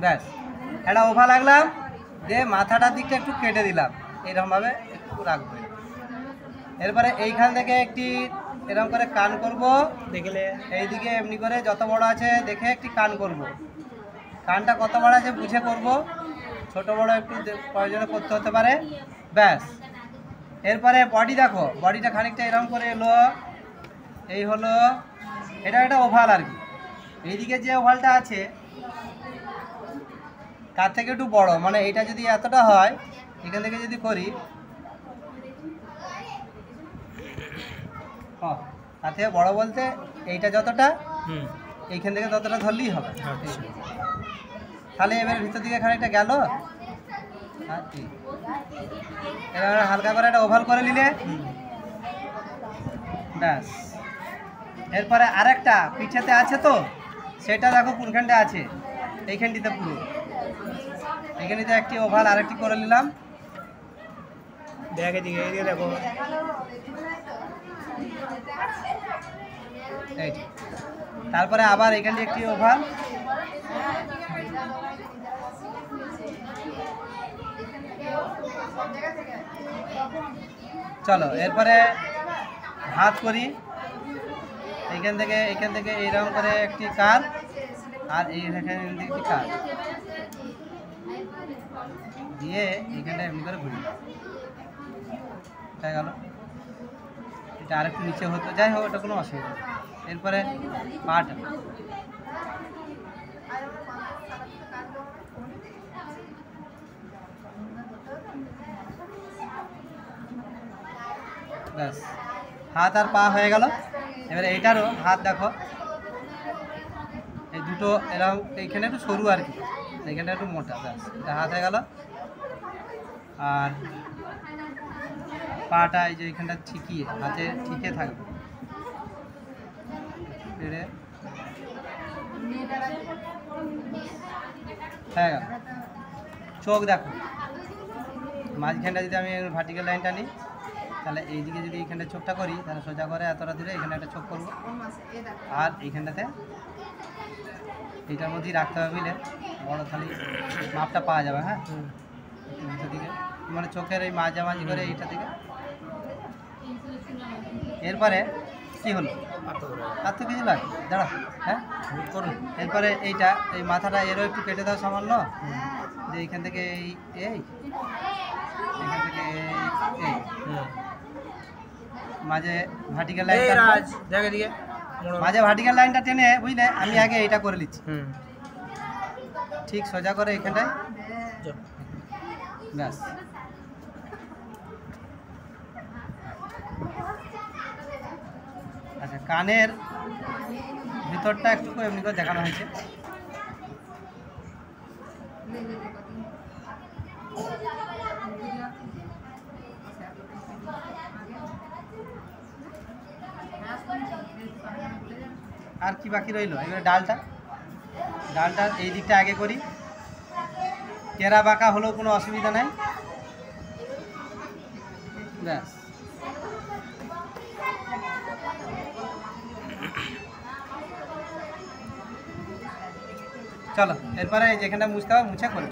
ব্যাস একটা ওভাল রাখলাম, দিয়ে মাথাটার দিকটা একটু কেটে দিলাম, এরকমভাবে একটু রাখবো। এরপরে এইখান থেকে একটি এরকম করে কান করব, দেখলে এইদিকে এমনি করে যত বড় আছে দেখে একটি কান করব। কানটা কত বড় আছে বুঝে করব, ছোট বড় একটু প্রয়োজনে করতে হতে পারে। ব্যাস এরপরে বডি দেখো, বডিটা খানিকটা এরকম করে এলো, এই হলো, এটা একটা ওভাল আর কি। এইদিকে যে ওভালটা আছে তার থেকে একটু বড়, মানে এইটা যদি এতটা হয়, এখান থেকে যদি করি তার থেকে বড় বলতে এইটা যতটা, এইখান থেকে ততটা ধরলেই হবে। তাহলে এবার ভিতর দিকে খানিকটা গেল, এবার হালকা করে একটা ওভাল করে নিলে ব্যাস। এরপরে আরেকটা পিঠেতে আছে তো, সেটা দেখো কোনখানটা আছে, এইখানটিতে পুরো এইখানটিতে একটি ওভাল আরেকটি করে নিলাম। দেখে দিকে এইদিকে দেখো, তারপরে আবার এখানটি একটি ওভাল, চলো এরপরে হাত করি, এইখান থেকে এইরকম করে একটি কান, আর এইখানে একটি কান দিয়ে এইখানটা এমনি করে ঘুরি, হয়ে গেল। এটা আরেকটু নিচে হতো, যাই হোক এটা কোনো অসুবিধা নেই। এরপরে পাটা ব্যাস, হাত আর পা হয়ে গেল। এবারে এইটারও হাত দেখো, এই দুটো এরকম, এইখানে একটু সরু আর কি, এইখানটা একটু মোটা, ব্যাস এটা হাত হয়ে গেল। আর পাটা এই যে এইখানটা ঠিকিয়ে, হাতে ঠিকে থাকবে, হয়ে গেল। চোখ দেখো, মাঝখানটা যদি আমি ভার্টিক্যাল লাইনটা নিই, তাহলে এইদিকে যদি এইখানটা চোখটা করি, তাহলে সোজা করে এতটা দূরে এখানে একটা চোখ করবো, আর এইখানটাতে এইটার মধ্যেই রাখতে হবে, মিলে বড় থালি মাপটা পাওয়া যাবে। হ্যাঁ, ভিতর দিকে মানে চোখের এই মাঝামাঝি করে এইটা থেকে। এরপরে কি হলো, আর তো কিছু লাগে, দাঁড়া, হ্যাঁ করুন। এরপরে এইটা, এই মাথাটা এরও একটু কেটে দাও সামান্য, যে এইখান থেকে এইখান থেকে এই মাঝে ভার্টিক্যাল লাইনটা, মাঝে ভার্টিক্যাল লাইনটা টেনে, বুঝলে, আমি আগে এইটা করে নিচ্ছি, ঠিক সোজা করে এখানটায়, ব্যাস। আচ্ছা, কানের ভিতরটা একটু এমনি করে দেখানো হয়েছে। আর কি বাকি রইল, এবারে ডালটার এই দিকটা আগে করি, কেরা বাঁকা হলেও কোনো অসুবিধা নাই, ব্যাস। চলো এরপরে যেখানটা মুছতে হবে মুছে করে